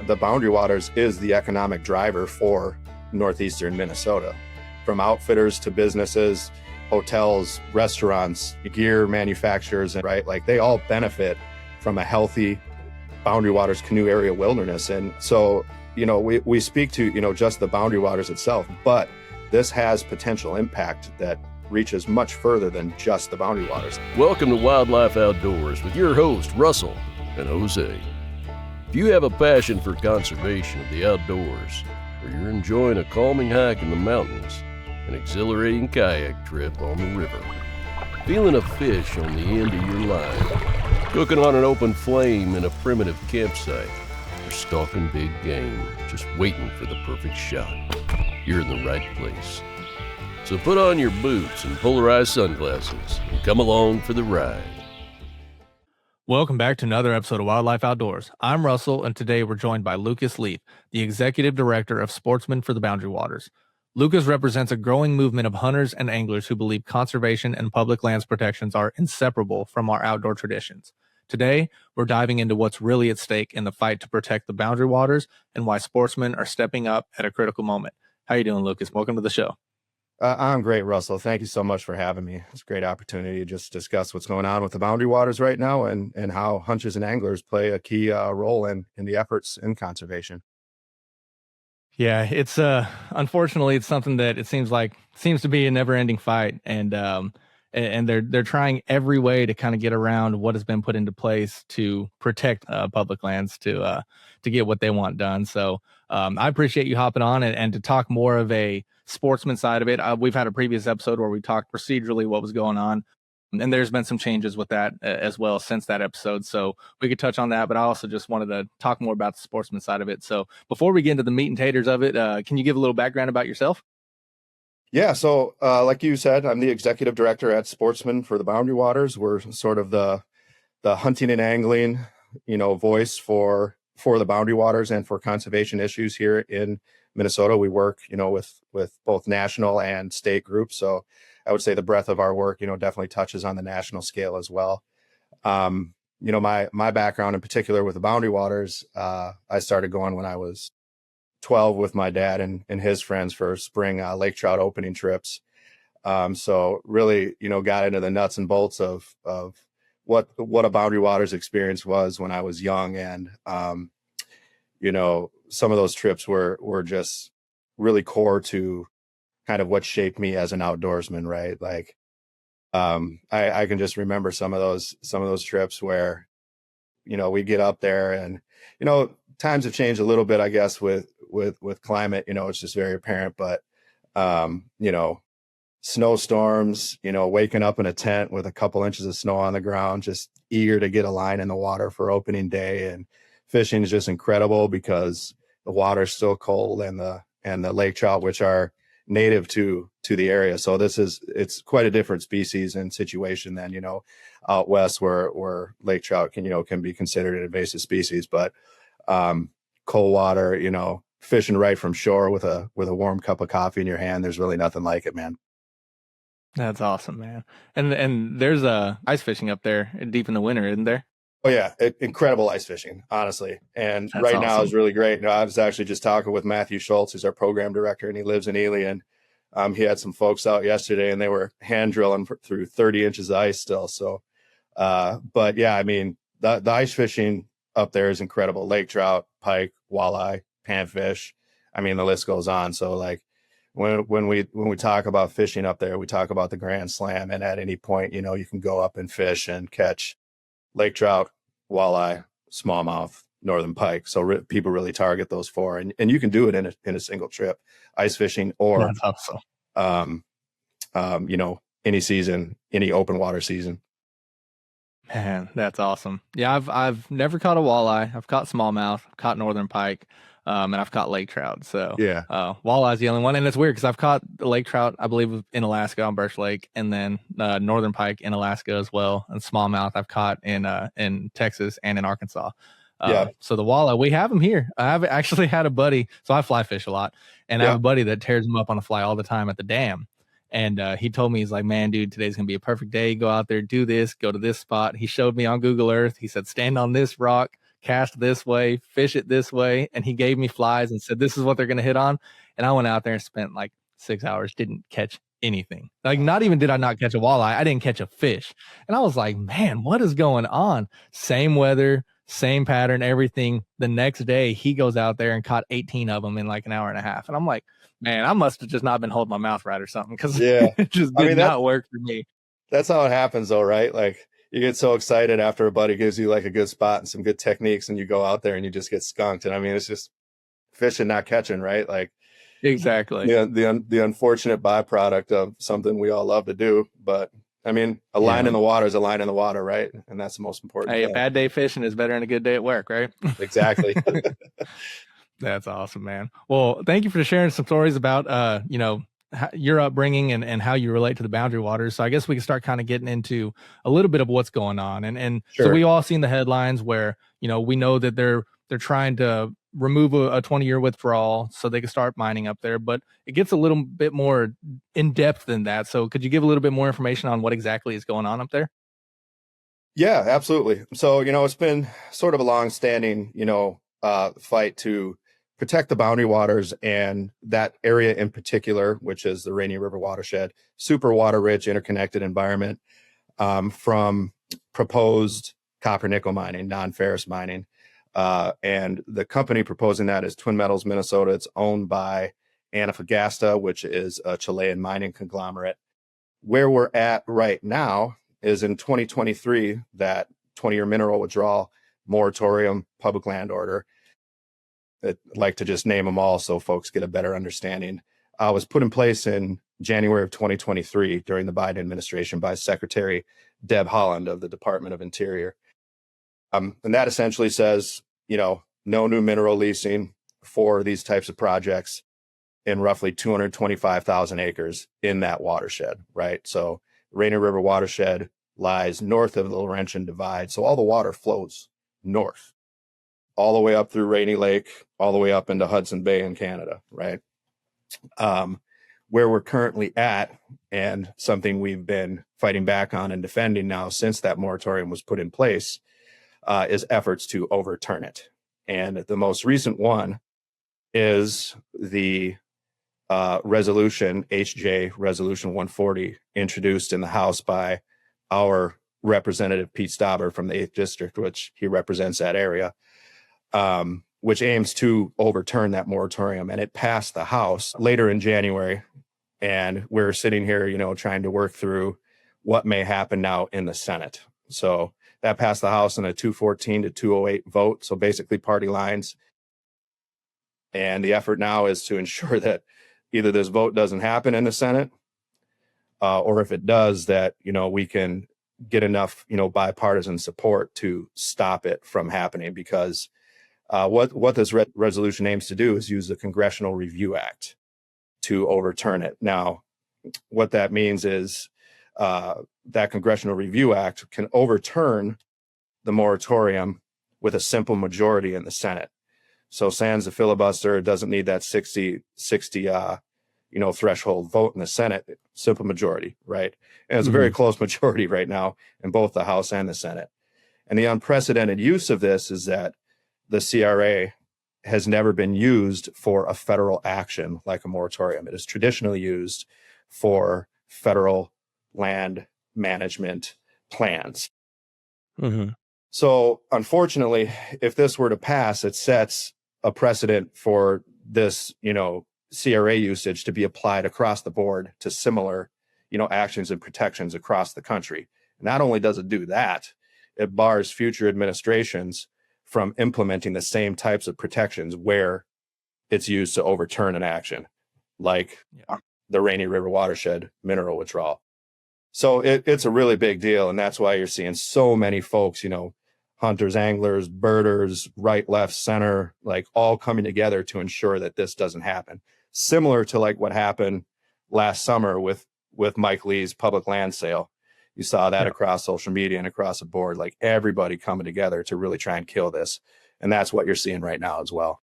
the boundary waters is the economic driver for northeastern Minnesota. From outfitters to businesses, hotels, restaurants, gear manufacturers, right? Like they all benefit from a healthy boundary waters canoe area wilderness. And so, we speak to, just the boundary waters itself, but this has potential impact that reaches much further than just the boundary waters. Welcome to Wildlife Outdoors with your host, Russell and Jose. If you have a passion for conservation of the outdoors, or you're enjoying a calming hike in the mountains, an exhilarating kayak trip on the river, feeling a fish on the end of your line, cooking on an open flame in a primitive campsite, or stalking big game, just waiting for the perfect shot, you're in the right place. So put on your boots and polarized sunglasses and come along for the ride. Welcome back to another episode of Wildlife Outdoors. I'm Russell, and today we're joined by Lukas Leaf, the Executive Director of Sportsmen for the Boundary Waters. Lukas represents a growing movement of hunters and anglers who believe conservation and public lands protections are inseparable from our outdoor traditions. Today, we're diving into what's really at stake in the fight to protect the boundary waters and why sportsmen are stepping up at a critical moment. How you doing, Lukas? Welcome to the show. I'm great, Russell. Thank you so much for having me. It's a great opportunity to just discuss what's going on with the boundary waters right now and how hunters and anglers play a key role in the efforts in conservation. Yeah, it's unfortunately it's something that it seems to be a never-ending fight, and they're trying every way to kind of get around what has been put into place to protect public lands to get what they want done. So I appreciate you hopping on and to talk more of a sportsman side of it. We've had a previous episode where we talked procedurally what was going on, and there's been some changes with that as well since that episode. So we could touch on that, but I also just wanted to talk more about the sportsman side of it. So before we get into the meat and taters of it, can you give a little background about yourself? Yeah. So like you said, I'm the executive director at Sportsmen for the Boundary Waters. We're sort of the hunting and angling, voice for the boundary waters and for conservation issues here in Minnesota. We work, with both national and state groups. So I would say the breadth of our work, definitely touches on the national scale as well. My background in particular with the boundary waters, I started going when I was 12 with my dad and his friends for spring lake trout opening trips. So really, got into the nuts and bolts of what a boundary waters experience was when I was young. And, some of those trips were just really core to kind of what shaped me as an outdoorsman, right? Like, I can just remember some of those trips where, we get up there and, times have changed a little bit, I guess, with climate, it's just very apparent, but, snowstorms, waking up in a tent with a couple inches of snow on the ground, just eager to get a line in the water for opening day. And fishing is just incredible because the water's still cold and the lake trout, which are native to the area. So it's quite a different species and situation than, out west where lake trout can be considered an invasive species, but, cold water, fishing right from shore with a warm cup of coffee in your hand. There's really nothing like it, man. That's awesome, man. And there's ice fishing up there deep in the winter, isn't there? Oh yeah, incredible ice fishing, honestly. And That's right awesome. now is really great. I was actually just talking with Matthew Schultz, who's our program director, and he lives in Ely. And he had some folks out yesterday, and they were hand drilling through 30 inches of ice still. So, but yeah, I mean, the ice fishing up there is incredible. Lake trout, pike, walleye, panfish. I mean, the list goes on. So like when we talk about fishing up there, we talk about the Grand Slam, and at any point, you can go up and fish and catch lake trout, walleye, smallmouth, northern pike. So people really target those four, and you can do it in a single trip, ice fishing or, That's awesome. any season, any open water season. Man, that's awesome. Yeah, I've never caught a walleye. I've caught smallmouth, I've caught northern pike, and I've caught lake trout. So Yeah. Walleye's the only one, and it's weird because I've caught the lake trout, I believe, in Alaska on Birch Lake, and then northern pike in Alaska as well, and smallmouth I've caught in Texas and in Arkansas. Yeah. So the walleye, we have them here. I've actually had a buddy, so I fly fish a lot, and I have a buddy that tears them up on a fly all the time at the dam. And he told me, he's like, man, dude, today's going to be a perfect day. Go out there, do this, go to this spot. He showed me on Google Earth. He said, stand on this rock, cast this way, fish it this way. And he gave me flies and said, this is what they're going to hit on. And I went out there and spent like 6 hours, didn't catch anything. Like, not even did I not catch a walleye, I didn't catch a fish. And I was like, man, what is going on? Same weather, same pattern, everything. The next day, he goes out there and caught 18 of them in like an hour and a half. And I'm like, man, I must have just not been holding my mouth right or something, because it just did not work for me. That's how it happens though, right? Like, you get so excited after a buddy gives you like a good spot and some good techniques, and you go out there and you just get skunked. And I mean, it's just fishing, not catching, right? Like, exactly. Yeah, the unfortunate byproduct of something we all love to do. But I mean, a line in the water is a line in the water, right? And that's the most important Hey, thing. a bad day fishing is better than a good day at work, right? Exactly. That's awesome, man. Well, thank you for sharing some stories about, your upbringing and how you relate to the boundary waters. So I guess we can start kind of getting into a little bit of what's going on. And Sure. So we all seen the headlines where, we know that they're trying to remove a 20-year withdrawal so they can start mining up there, but it gets a little bit more in depth than that. So could you give a little bit more information on what exactly is going on up there? Yeah, absolutely. So, it's been sort of a long-standing, fight to protect the boundary waters, and that area in particular, which is the Rainy River watershed, super water-rich, interconnected environment, from proposed copper nickel mining, non-ferrous mining. And the company proposing that is Twin Metals Minnesota. It's owned by Antofagasta, which is a Chilean mining conglomerate. Where we're at right now is in 2023, that 20-year mineral withdrawal moratorium public land order. I'd like to just name them all so folks get a better understanding. Was put in place in January of 2023 during the Biden administration by Secretary Deb Haaland of the Department of Interior. And that essentially says, no new mineral leasing for these types of projects in roughly 225,000 acres in that watershed, right? So Rainy River watershed lies north of the Laurentian Divide. So all the water flows north, all the way up through Rainy Lake, all the way up into Hudson Bay in Canada, right? Where we're currently at, and something we've been fighting back on and defending now since that moratorium was put in place, is efforts to overturn it. And the most recent one is the resolution, HJ Resolution 140, introduced in the House by our Representative Pete Stauber from the 8th District, which he represents that area, which aims to overturn that moratorium. And it passed the House later in January. And we're sitting here, trying to work through what may happen now in the Senate. So that passed the House in a 214 to 208 vote. So basically party lines. And the effort now is to ensure that either this vote doesn't happen in the Senate, or if it does, that, we can get enough, bipartisan support to stop it from happening. Because what this resolution aims to do is use the Congressional Review Act to overturn it. Now, what that means is that Congressional Review Act can overturn the moratorium with a simple majority in the Senate. So sans the filibuster, it doesn't need that 60 threshold vote in the Senate, simple majority, right? And it's a very close majority right now in both the House and the Senate. And the unprecedented use of this is that the CRA has never been used for a federal action like a moratorium. It is traditionally used for federal land management plans. Mm-hmm. So unfortunately, if this were to pass, it sets a precedent for this, CRA usage to be applied across the board to similar, actions and protections across the country. Not only does it do that, it bars future administrations from implementing the same types of protections where it's used to overturn an action, like the Rainy River watershed mineral withdrawal. So it's a really big deal. And that's why you're seeing so many folks, hunters, anglers, birders, right, left, center, like all coming together to ensure that this doesn't happen. Similar to like what happened last summer with Mike Lee's public land sale. You saw that across social media and across the board, like everybody coming together to really try and kill this. And that's what you're seeing right now as well.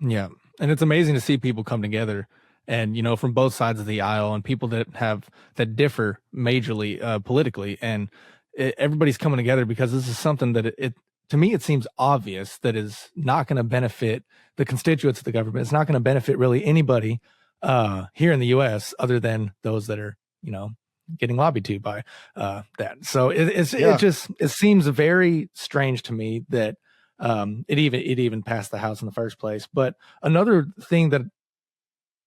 Yeah. And it's amazing to see people come together and, from both sides of the aisle, and people that differ majorly politically. And everybody's coming together because this is something that to me, it seems obvious that is not going to benefit the constituents of the government. It's not going to benefit really anybody here in the U.S. other than those that are, getting lobbied to by that. So it seems very strange to me that it even passed the House in the first place. But another thing that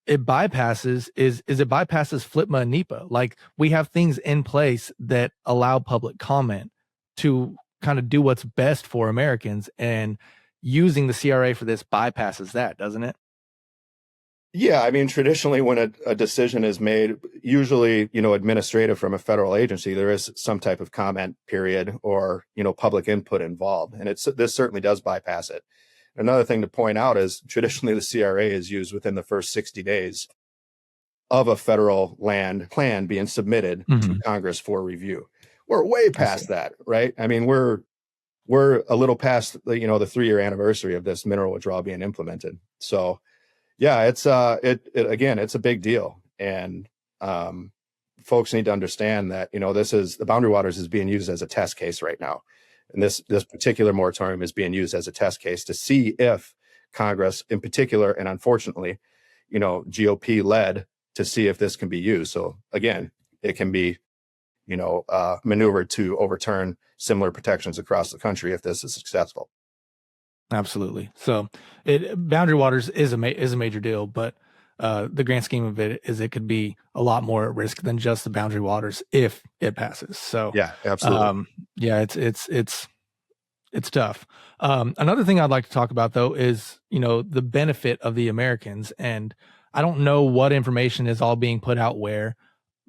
it bypasses is it bypasses FLTMA and NEPA. Like, we have things in place that allow public comment to kind of do what's best for Americans, and using the CRA for this bypasses that, doesn't it? Yeah, I mean, traditionally, when a decision is made, usually, administrative from a federal agency, there is some type of comment period or, public input involved. And this certainly does bypass it. Another thing to point out is traditionally the CRA is used within the first 60 days of a federal land plan being submitted to Congress for review. We're way past that, right? I mean, we're a little past the 3-year anniversary of this mineral withdrawal being implemented. So yeah, it's it's a big deal. And folks need to understand that, the Boundary Waters is being used as a test case right now. And this particular moratorium is being used as a test case to see if Congress in particular, and unfortunately, GOP led, to see if this can be used. So again, it can be, maneuvered to overturn similar protections across the country if this is successful. Absolutely. So Boundary Waters is a major deal, but the grand scheme of it is it could be a lot more at risk than just the Boundary Waters if it passes. So yeah, absolutely. It's tough. Another thing I'd like to talk about, though, is, the benefit of the Americans. And I don't know what information is all being put out where,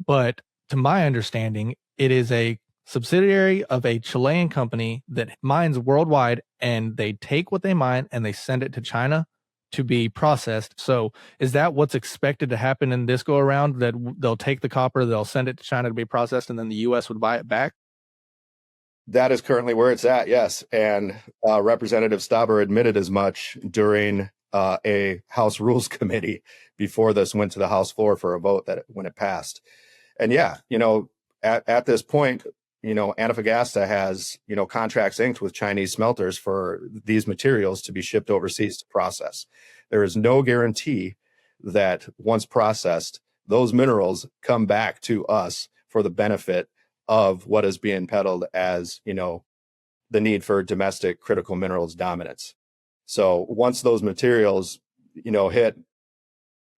but to my understanding, it is a subsidiary of a Chilean company that mines worldwide, and they take what they mine and they send it to China to be processed. So is that what's expected to happen in this go around, that they'll take the copper, they'll send it to China to be processed, and then the U.S. would buy it back? That is currently where it's at, yes. And Representative Stauber admitted as much during a House Rules Committee before this went to the House floor for a vote when it passed. And yeah, at this point, Antofagasta has, contracts inked with Chinese smelters for these materials to be shipped overseas to process. There is no guarantee that once processed, those minerals come back to us for the benefit of what is being peddled as, the need for domestic critical minerals dominance. So once those materials, hit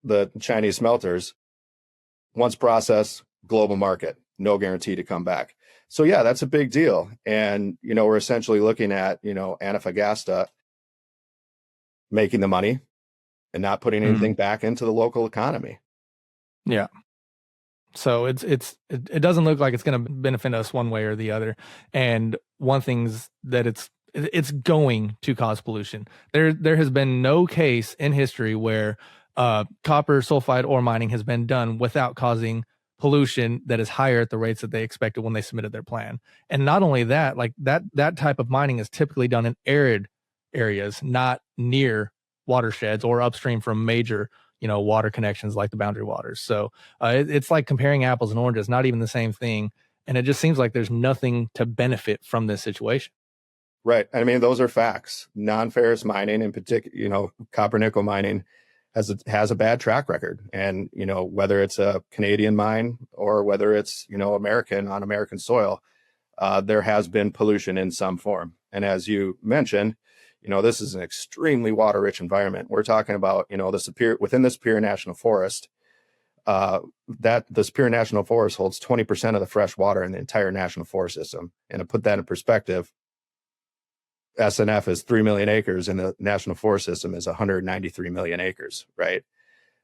the Chinese smelters, once processed, global market, no guarantee to come back. So yeah, that's a big deal. And, we're essentially looking at, Antofagasta making the money and not putting anything back into the local economy. Yeah. So it doesn't look like it's going to benefit us one way or the other. And one thing's that it's going to cause pollution. There has been no case in history where copper sulfide ore mining has been done without causing pollution that is higher at the rates that they expected when they submitted their plan. And not only that, like that type of mining is typically done in arid areas, not near watersheds or upstream from major, water connections like the Boundary Waters. So it's like comparing apples and oranges, not even the same thing. And it just seems like there's nothing to benefit from this situation. Right. I mean, those are facts. Non-ferrous mining in particular, copper nickel mining has a bad track record. And, whether it's a Canadian mine or whether it's, American on American soil, there has been pollution in some form. And as you mentioned, this is an extremely water-rich environment. We're talking about, within the Superior National Forest, that the Superior National Forest holds 20% of the fresh water in the entire national forest system. And to put that in perspective, SNF is 3 million acres and the national forest system is 193 million acres, right?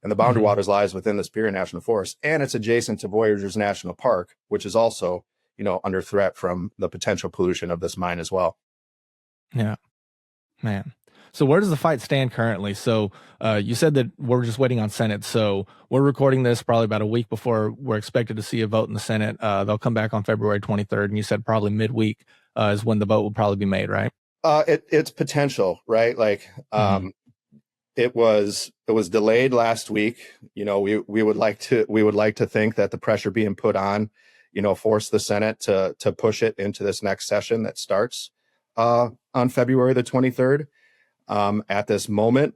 And the Boundary Waters lies within the Superior National Forest, and it's adjacent to Voyageurs National Park, which is also, under threat from the potential pollution of this mine as well. Yeah, man. So where does the fight stand currently? So you said that we're just waiting on Senate. So we're recording this probably about a week before we're expected to see a vote in the Senate. They'll come back on February 23rd. And you said probably midweek is when the vote will probably be made, right? It's potential, right? Like it was delayed last week. We would like to think that the pressure being put on, force the Senate to push it into this next session that starts. on February the 23rd. At this moment,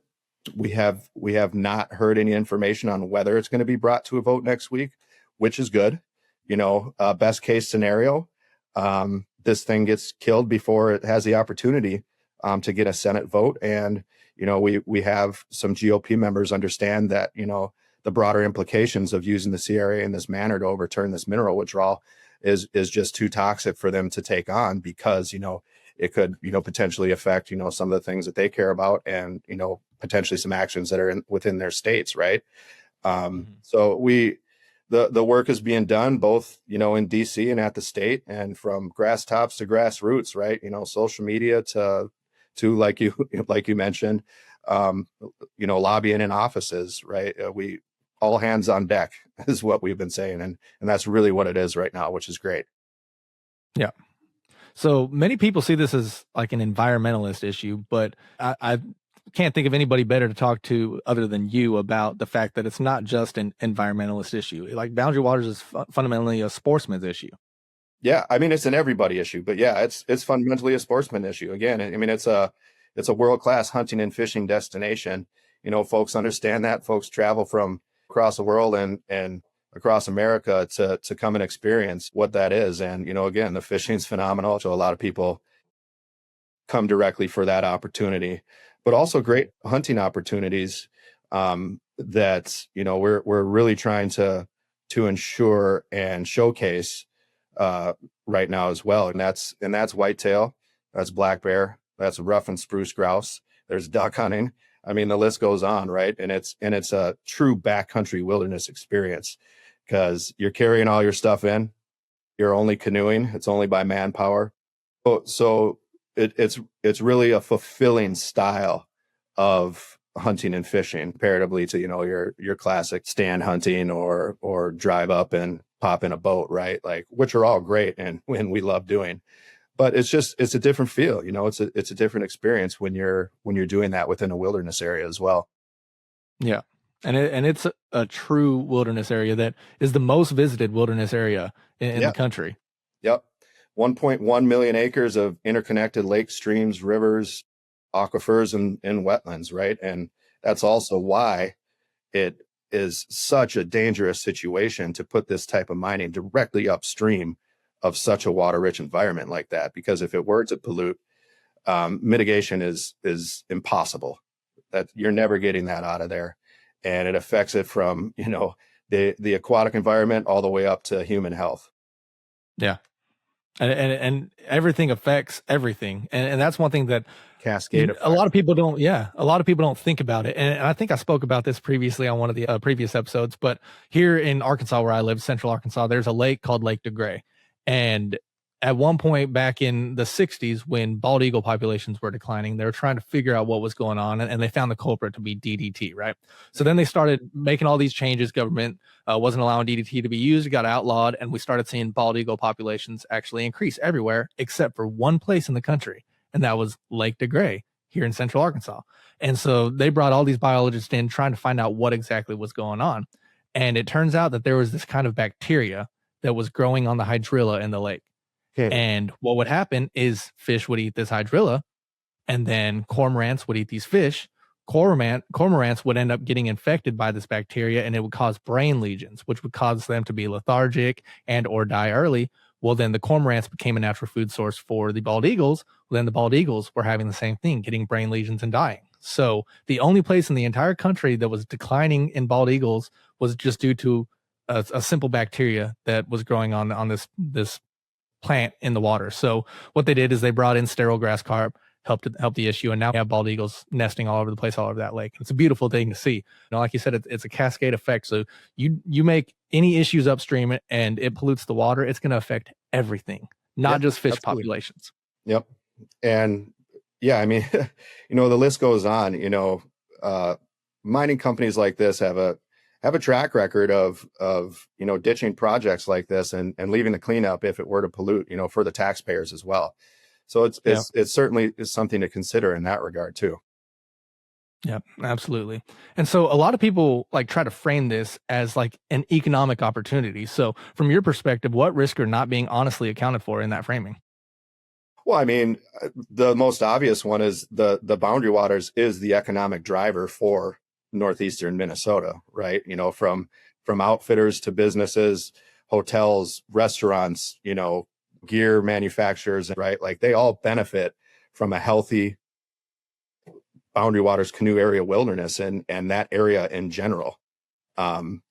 we have not heard any information on whether it's going to be brought to a vote next week, which is good. Best case scenario, this thing gets killed before it has the opportunity to get a Senate vote. And, we have some GOP members understand that, the broader implications of using the CRA in this manner to overturn this mineral withdrawal is just too toxic for them to take on, because, it could, potentially affect, some of the things that they care about, and, potentially some actions that are within their states. Right. So the work is being done both, in DC and at the state, and from grass tops to grassroots, right. Social media to like you mentioned, lobbying in offices, right. We all hands on deck is what we've been saying. And that's really what it is right now, which is great. Yeah. So many people see this as like an environmentalist issue, but I can't think of anybody better to talk to other than you about the fact that it's not just an environmentalist issue. Like Boundary Waters is fundamentally a sportsman's issue. Yeah, I mean, it's an everybody issue, but yeah, it's fundamentally a sportsman issue. Again, I mean, it's a world-class hunting and fishing destination. Folks understand that. Folks travel from across the world and across America to come and experience what that is. And, again, the fishing's phenomenal. So a lot of people come directly for that opportunity, but also great hunting opportunities that, we're really trying to ensure and showcase right now as well. And that's whitetail, that's black bear, that's rough and spruce grouse. There's duck hunting. I mean, the list goes on, right? And it's a true backcountry wilderness experience, because you're carrying all your stuff in. You're only canoeing. It's only by manpower. So it's really a fulfilling style of hunting and fishing, comparatively to your classic stand hunting or drive up and pop in a boat, right? Like, which are all great and when we love doing. But it's a different feel, it's a different experience when you're doing that within a wilderness area as well. Yeah. And it's a true wilderness area that is the most visited wilderness area in the country. Yep. 1.1 million acres of interconnected lakes, streams, rivers, aquifers, and wetlands, right? And that's also why it is such a dangerous situation to put this type of mining directly upstream of such a water-rich environment like that, because if it were to pollute, mitigation is impossible. That you're never getting that out of there, and it affects it from the aquatic environment all the way up to human health. Yeah, and everything affects everything, and that's one thing that Cascade. A lot of people don't. Yeah, a lot of people don't think about it, and I think I spoke about this previously on one of the previous episodes. But here in Arkansas, where I live, Central Arkansas, there's a lake called Lake DeGray. And at one point back in the 60s, when bald eagle populations were declining, they were trying to figure out what was going on, and they found the culprit to be DDT, right? So then they started making all these changes. Government wasn't allowing DDT to be used. It got outlawed, and we started seeing bald eagle populations actually increase everywhere except for one place in the country, and that was Lake DeGray here in Central Arkansas. And so they brought all these biologists in trying to find out what exactly was going on. And it turns out that there was this kind of bacteria that was growing on the hydrilla in the lake. Okay. And what would happen is fish would eat this hydrilla, and then cormorants would eat these fish. Cormorants would end up getting infected by this bacteria, and it would cause brain lesions, which would cause them to be lethargic and or die early. Well, then the cormorants became a natural food source for the bald eagles. Well, then the bald eagles were having the same thing, getting brain lesions and dying. So the only place in the entire country that was declining in bald eagles was just due to a simple bacteria that was growing on this plant in the water. So what they did is they brought in sterile grass carp, helped the issue, and now we have bald eagles nesting all over the place, all over that lake. It's a beautiful thing to see. Like you said, it's a cascade effect. So you make any issues upstream and it pollutes the water, it's going to affect everything, not just fish populations. Yep. And yeah, I mean, the list goes on. Mining companies like this have a track record of ditching projects like this and leaving the cleanup if it were to pollute, for the taxpayers as well. So it's certainly is something to consider in that regard too. Yeah, absolutely. And so a lot of people try to frame this as an economic opportunity. So from your perspective, what risks are not being honestly accounted for in that framing? Well, I mean, the most obvious one is the boundary waters is the economic driver for northeastern Minnesota, right? From outfitters to businesses, hotels, restaurants, gear manufacturers, right? Like they all benefit from a healthy boundary waters canoe area wilderness and that area in general.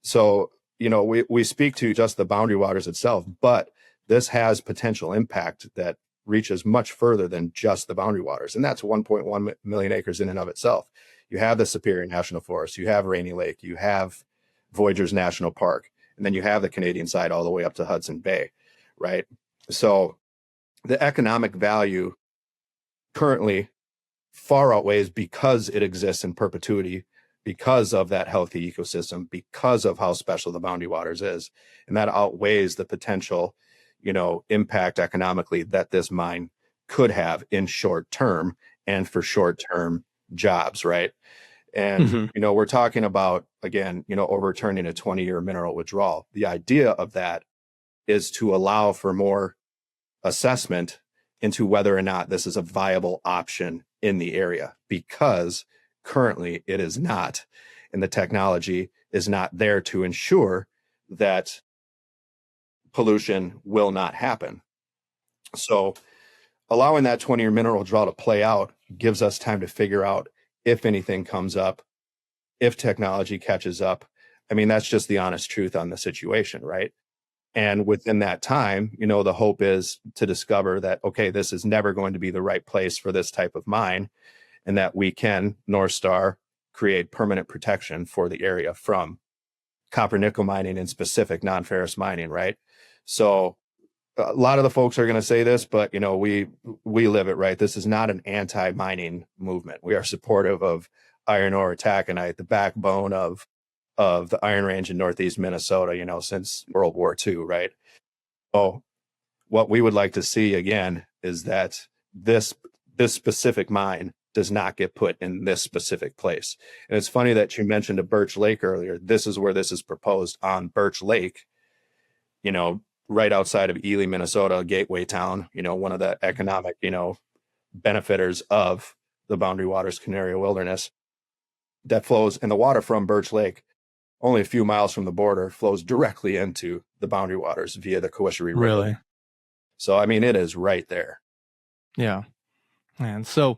So, we speak to just the boundary waters itself, but this has potential impact that reaches much further than just the boundary waters. And that's 1.1 million acres in and of itself. You have the Superior National Forest, you have Rainy Lake, you have Voyageurs National Park, and then you have the Canadian side all the way up to Hudson Bay, right? So the economic value currently far outweighs, because it exists in perpetuity, because of that healthy ecosystem, because of how special the boundary waters is. And that outweighs the potential, impact economically that this mine could have in short term and for short term jobs, right? And, we're talking about, again, overturning a 20-year mineral withdrawal. The idea of that is to allow for more assessment into whether or not this is a viable option in the area, because currently it is not. And the technology is not there to ensure that pollution will not happen. So allowing that 20-year mineral withdrawal to play out gives us time to figure out if anything comes up, if technology catches up. I mean, that's just the honest truth on the situation, right? And within that time, the hope is to discover that, okay, this is never going to be the right place for this type of mine, and that we can, North Star, create permanent protection for the area from copper nickel mining and specific non-ferrous mining, right? So a lot of the folks are going to say this, but we live it, right? This is not an anti-mining movement. We are supportive of iron ore, taconite, the backbone of the Iron Range in Northeast Minnesota, since World War II, right? So what we would like to see again is that this specific mine does not get put in this specific place. And it's funny that you mentioned a Birch Lake earlier. This is where this is proposed, on Birch Lake, right outside of Ely, Minnesota, gateway town, one of the economic, benefiters of the Boundary Waters Canoe Wilderness, that flows, and the water from Birch Lake, only a few miles from the border, flows directly into the Boundary Waters via the Cowichery River. Really? So, I mean, it is right there. Yeah. And so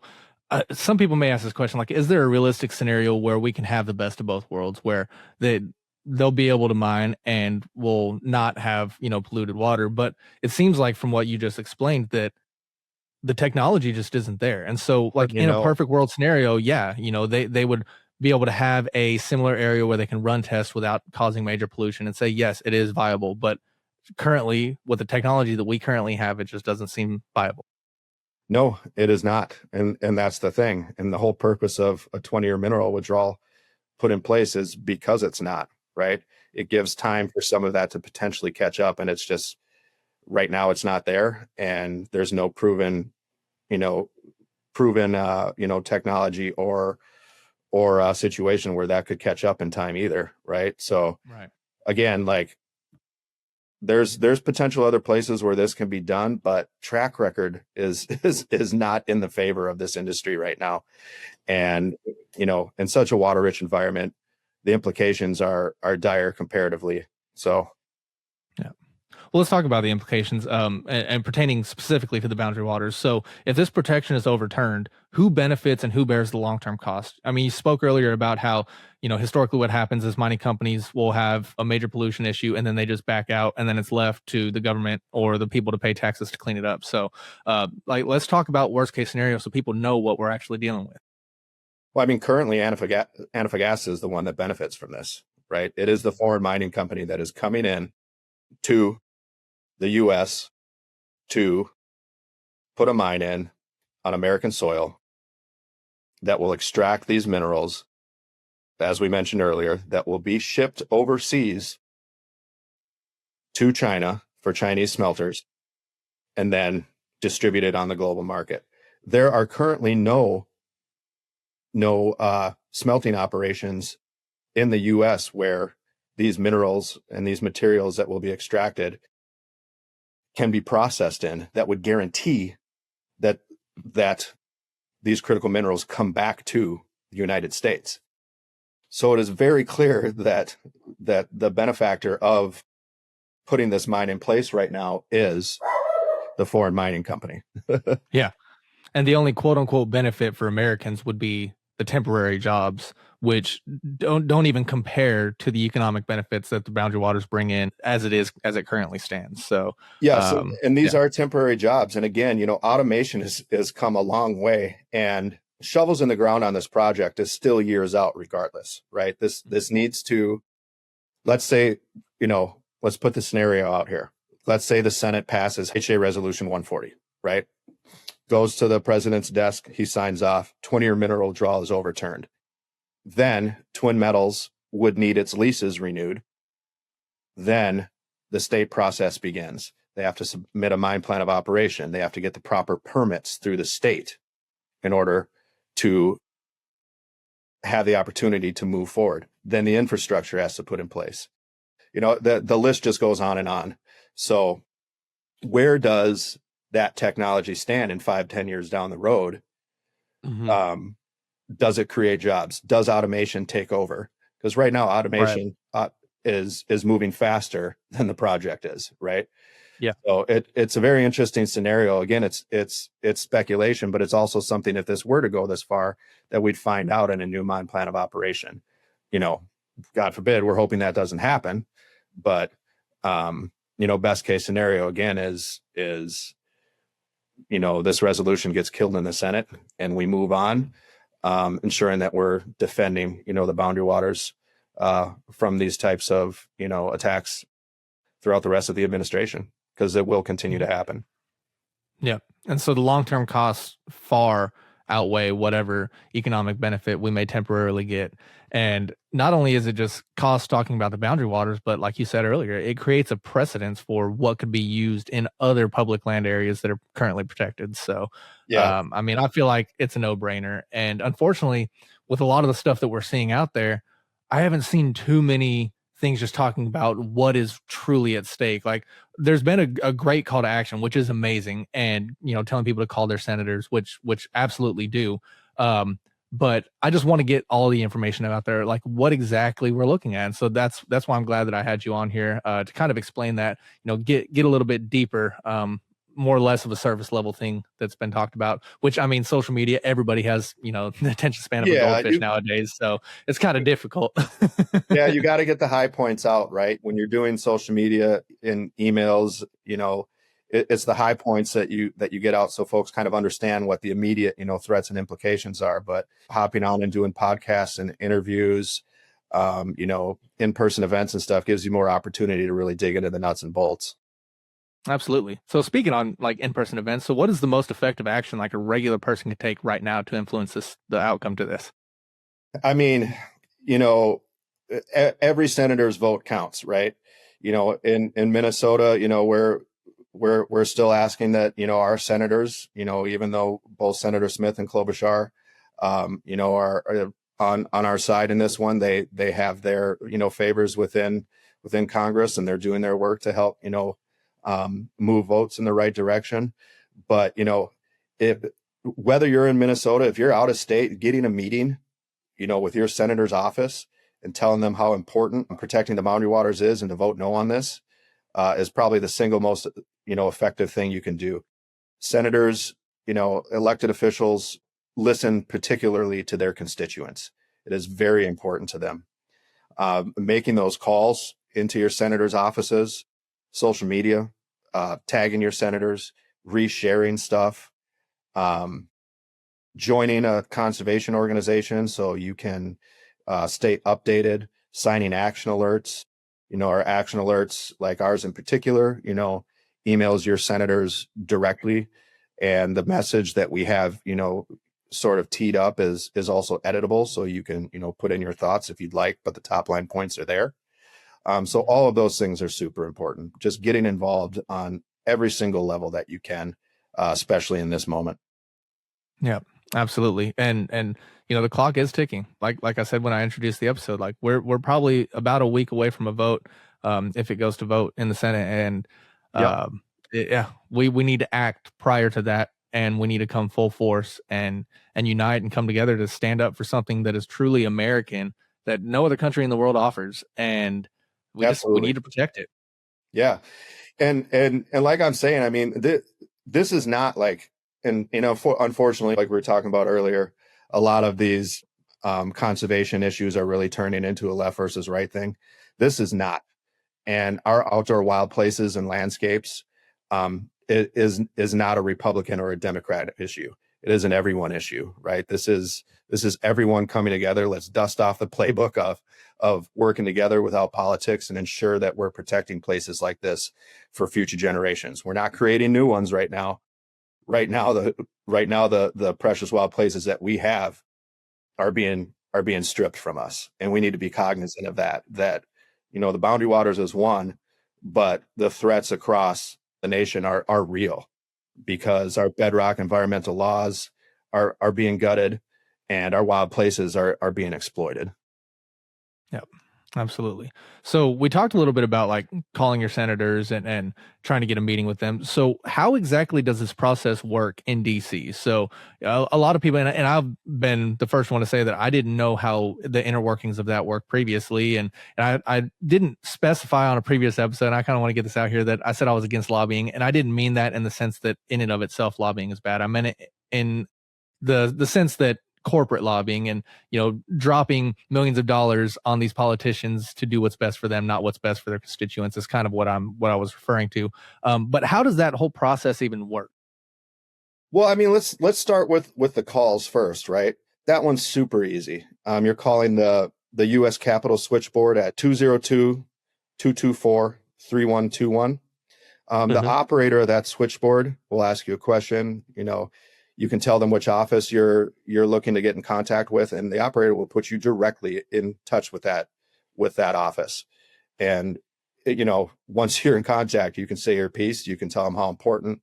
some people may ask this question, like, is there a realistic scenario where we can have the best of both worlds, where they'll be able to mine and will not have, polluted water? But it seems like, from what you just explained, that the technology just isn't there. And so, like, in a perfect world scenario, yeah, they would be able to have a similar area where they can run tests without causing major pollution and say, yes, it is viable. But currently, with the technology that we currently have, it just doesn't seem viable. No, it is not. And that's the thing. And the whole purpose of a 20-year mineral withdrawal put in place is because it's not, right? It gives time for some of that to potentially catch up. And it's just, right now it's not there. And there's no proven technology or a situation where that could catch up in time either. Right. So again, like, there's potential other places where this can be done, but track record is not in the favor of this industry right now. And, in such a water rich environment, the implications are dire comparatively. So. Yeah. Well, let's talk about the implications and pertaining specifically to the boundary waters. So if this protection is overturned, who benefits and who bears the long-term cost? I mean, you spoke earlier about how, historically what happens is mining companies will have a major pollution issue and then they just back out, and then it's left to the government or the people to pay taxes to clean it up. So let's talk about worst case scenario so people know what we're actually dealing with. Well, I mean, currently Antofagasta is the one that benefits from this, right? It is the foreign mining company that is coming in to the U.S. to put a mine in on American soil that will extract these minerals, as we mentioned earlier, that will be shipped overseas to China for Chinese smelters and then distributed on the global market. There are currently no smelting operations in the U.S. where these minerals and these materials that will be extracted can be processed in that would guarantee that these critical minerals come back to the United States. So it is very clear that the benefactor of putting this mine in place right now is the foreign mining company. Yeah. And the only quote unquote benefit for Americans would be the temporary jobs, which don't even compare to the economic benefits that the boundary waters bring in as it currently stands. So and these are temporary jobs. And again, automation has come a long way, and shovels in the ground on this project is still years out regardless, right? This needs to, let's say, let's put the scenario out here. Let's say the Senate passes HA Resolution 140, right? Goes to the president's desk, he signs off, 20-year mineral draw is overturned. Then Twin Metals would need its leases renewed. Then the state process begins. They have to submit a mine plan of operation. They have to get the proper permits through the state in order to have the opportunity to move forward. Then the infrastructure has to put in place. The list just goes on and on. So where does that technology stand in 5-10 years down the road? Mm-hmm. Does it create jobs? Does automation take over? Because right now automation is moving faster than the project is, right? Yeah. So it's a very interesting scenario. Again, it's speculation, but it's also something, if this were to go this far, that we'd find out in a new mine plan of operation. God forbid, we're hoping that doesn't happen, but best case scenario again is this resolution gets killed in the Senate and we move on, ensuring that we're defending, the boundary waters from these types of, attacks throughout the rest of the administration, because it will continue to happen. Yeah. And so the long-term costs far outweigh whatever economic benefit we may temporarily get. And not only is it just cost talking about the boundary waters, but like you said earlier, it creates a precedence for what could be used in other public land areas that are currently protected. So, I feel like it's a no-brainer. And unfortunately, with a lot of the stuff that we're seeing out there, I haven't seen too many things just talking about what is truly at stake. Like, there's been a great call to action, which is amazing, and telling people to call their senators, which absolutely do. But I just want to get all the information out there, like what exactly we're looking at. And so that's why I'm glad that I had you on here to kind of explain that, get a little bit deeper, more or less of a surface level thing that's been talked about, which, social media, everybody has, the attention span of a goldfish nowadays. So it's kind of difficult. Yeah. You got to get the high points out, right? When you're doing social media in emails, it's the high points that you get out, so folks kind of understand what the immediate, threats and implications are. But hopping on and doing podcasts and interviews, in-person events and stuff gives you more opportunity to really dig into the nuts and bolts. Absolutely. So speaking on like in-person events, so what is the most effective action like a regular person can take right now to influence the outcome to this? Every senator's vote counts, right? In Minnesota, we're still asking that, our senators, even though both Senator Smith and Klobuchar, are on our side in this one, they have their, favors within Congress, and they're doing their work to help, move votes in the right direction. But, whether you're in Minnesota, if you're out of state, getting a meeting, with your senator's office and telling them how important protecting the boundary waters is and to vote no on this is probably the single most, effective thing you can do. Senators, elected officials listen particularly to their constituents. It is very important to them. Making those calls into your senators' offices, social media, tagging your senators, resharing stuff, joining a conservation organization so you can stay updated, signing action alerts. Our action alerts, like ours in particular, emails your senators directly. And the message that we have, sort of teed up is also editable. So you can, put in your thoughts if you'd like, but the top line points are there. So all of those things are super important. Just getting involved on every single level that you can, especially in this moment. Yeah, absolutely. And the clock is ticking. Like I said when I introduced the episode, like we're probably about a week away from a vote, if it goes to vote in the Senate. And we need to act prior to that and we need to come full force and unite and come together to stand up for something that is truly American that no other country in the world offers. And we Absolutely. need to protect it. Yeah. And like I'm saying, I mean, this is not like, and unfortunately, like we were talking about earlier, a lot of these conservation issues are really turning into a left versus right thing. This is not. And our outdoor wild places and landscapes it is not a Republican or a Democrat issue. It is an everyone issue, right? This is everyone coming together. Let's dust off the playbook of working together without politics and ensure that we're protecting places like this for future generations. We're not creating new ones right now. Right now, the precious wild places that we have are being stripped from us, and we need to be cognizant of that. That the boundary waters is one, but the threats across the nation are real, because our bedrock environmental laws are being gutted, and our wild places are being exploited. Yep, absolutely. So we talked a little bit about like calling your senators and trying to get a meeting with them. So how exactly does this process work in DC? So a lot of people, and I've been the first one to say that I didn't know how the inner workings of that work previously. And I didn't specify on a previous episode, and I kind of want to get this out here, that I said I was against lobbying. And I didn't mean that in the sense that in and of itself, lobbying is bad. I meant it in the sense that corporate lobbying and dropping millions of dollars on these politicians to do what's best for them, not what's best for their constituents, is kind of what I was referring to. But how does that whole process even work? Well, I mean, let's start with the calls first, right? That one's super easy. You're calling the U.S. Capitol switchboard at 202-224-3121. The operator of that switchboard will ask you a question. You can tell them which office you're looking to get in contact with, and the operator will put you directly in touch with that office. And once you're in contact, you can say your piece. You can tell them how important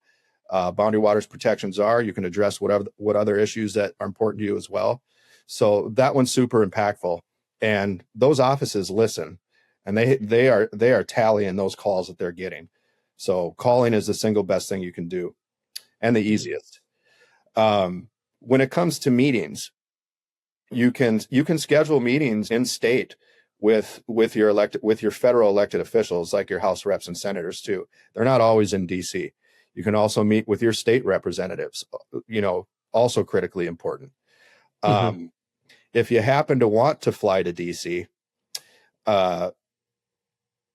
boundary waters protections are. You can address what other issues that are important to you as well. So that one's super impactful. And those offices listen, and they are tallying those calls that they're getting. So calling is the single best thing you can do, and the easiest. When it comes to meetings, you can schedule meetings in state with your federal elected officials, like your House reps and senators too. They're not always in DC. You can also meet with your state representatives, also critically important. If you happen to want to fly to DC,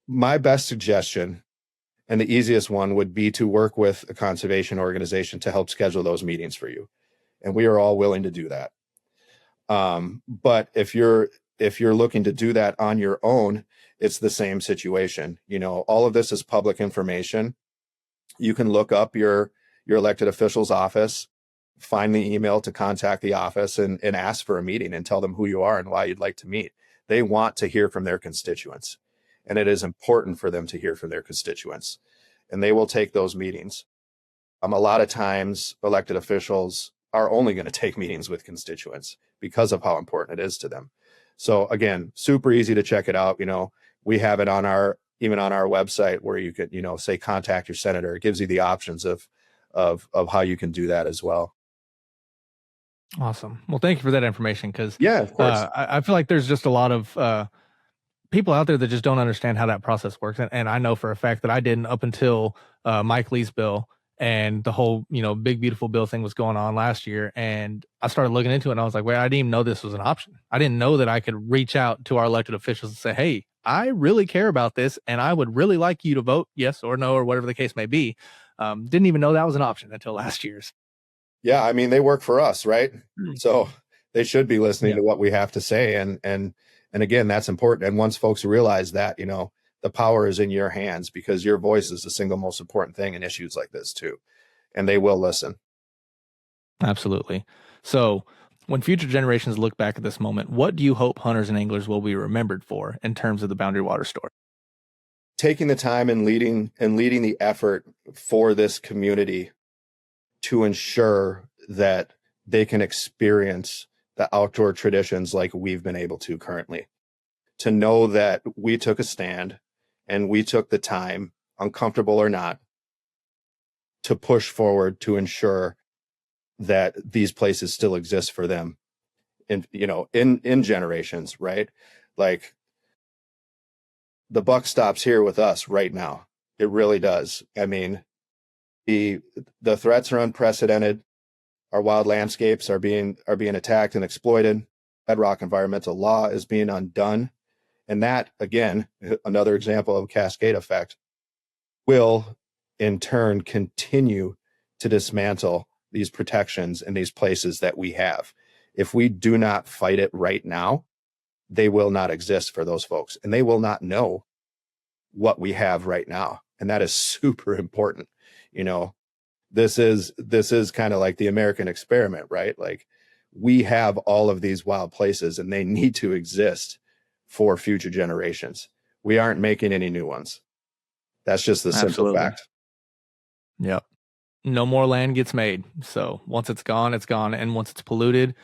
my best suggestion and the easiest one would be to work with a conservation organization to help schedule those meetings for you. And we are all willing to do that. But if you're looking to do that on your own, it's the same situation. All of this is public information. You can look up your elected official's office, find the email to contact the office, and ask for a meeting and tell them who you are and why you'd like to meet. They want to hear from their constituents, and it is important for them to hear from their constituents, and they will take those meetings. A lot of times elected officials are only going to take meetings with constituents because of how important it is to them. So again, super easy to check it out. We have it on our website where you could, say contact your senator. It gives you the options of how you can do that as well. Awesome. Well, thank you for that information. Cause of course. I feel like there's just a lot of, people out there that just don't understand how that process works. And I know for a fact that I didn't up until Mike Lee's bill and the whole, big, beautiful bill thing was going on last year. And I started looking into it, and I was like, wait, I didn't even know this was an option. I didn't know that I could reach out to our elected officials and say, hey, I really care about this, and I would really like you to vote yes or no, or whatever the case may be. Didn't even know that was an option until last year's. Yeah. I mean, they work for us, right? So they should be listening to what we have to say. And again, that's important. And once folks realize that, the power is in your hands, because your voice is the single most important thing in issues like this too. And they will listen. Absolutely. So when future generations look back at this moment, what do you hope hunters and anglers will be remembered for in terms of the Boundary Water story? Taking the time and leading the effort for this community to ensure that they can experience the outdoor traditions like we've been able to currently. To know that we took a stand and we took the time, uncomfortable or not, to push forward to ensure that these places still exist for them in generations, right? Like, the buck stops here with us right now. It really does. I mean, the threats are unprecedented. Our wild landscapes are being attacked and exploited. Bedrock environmental law is being undone. And that, again, another example of cascade effect, will in turn continue to dismantle these protections and these places that we have. If we do not fight it right now, they will not exist for those folks, and they will not know what we have right now. And that is super important. This is kind of like the American experiment, right? Like, we have all of these wild places and they need to exist for future generations. We aren't making any new ones. That's just the simple fact. Yep. No more land gets made. So once it's gone, it's gone. And once it's polluted,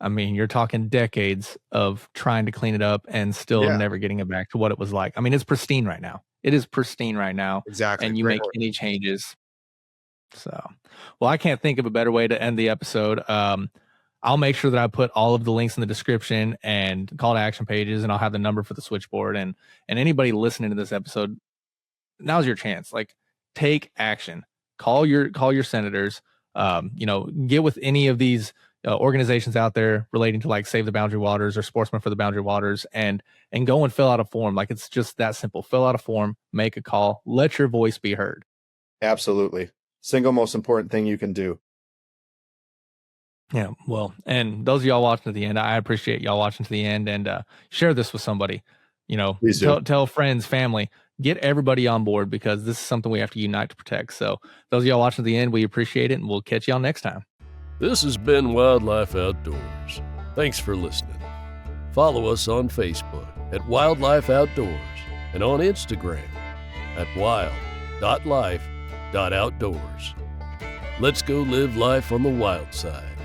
I mean, you're talking decades of trying to clean it up and still never getting it back to what it was like. I mean, it's pristine right now. It is pristine right now. Exactly. And you make any changes. So, well, I can't think of a better way to end the episode. I'll make sure that I put all of the links in the description and call to action pages, and I'll have the number for the switchboard. And anybody listening to this episode, now's your chance. Like, take action. Call your senators. Get with any of these organizations out there relating to, like, Save the Boundary Waters or Sportsmen for the Boundary Waters, and go and fill out a form. Like, it's just that simple. Fill out a form, make a call, let your voice be heard. Absolutely. Single most important thing you can do. Yeah, well, and those of y'all watching to the end, I appreciate y'all watching to the end, and share this with somebody. Tell friends, family, get everybody on board, because this is something we have to unite to protect. So those of y'all watching to the end, we appreciate it, and we'll catch y'all next time. This has been Wildlife Outdoors. Thanks for listening. Follow us on Facebook at Wildlife Outdoors and on Instagram at wild.life.outdoors. Let's go live life on the wild side.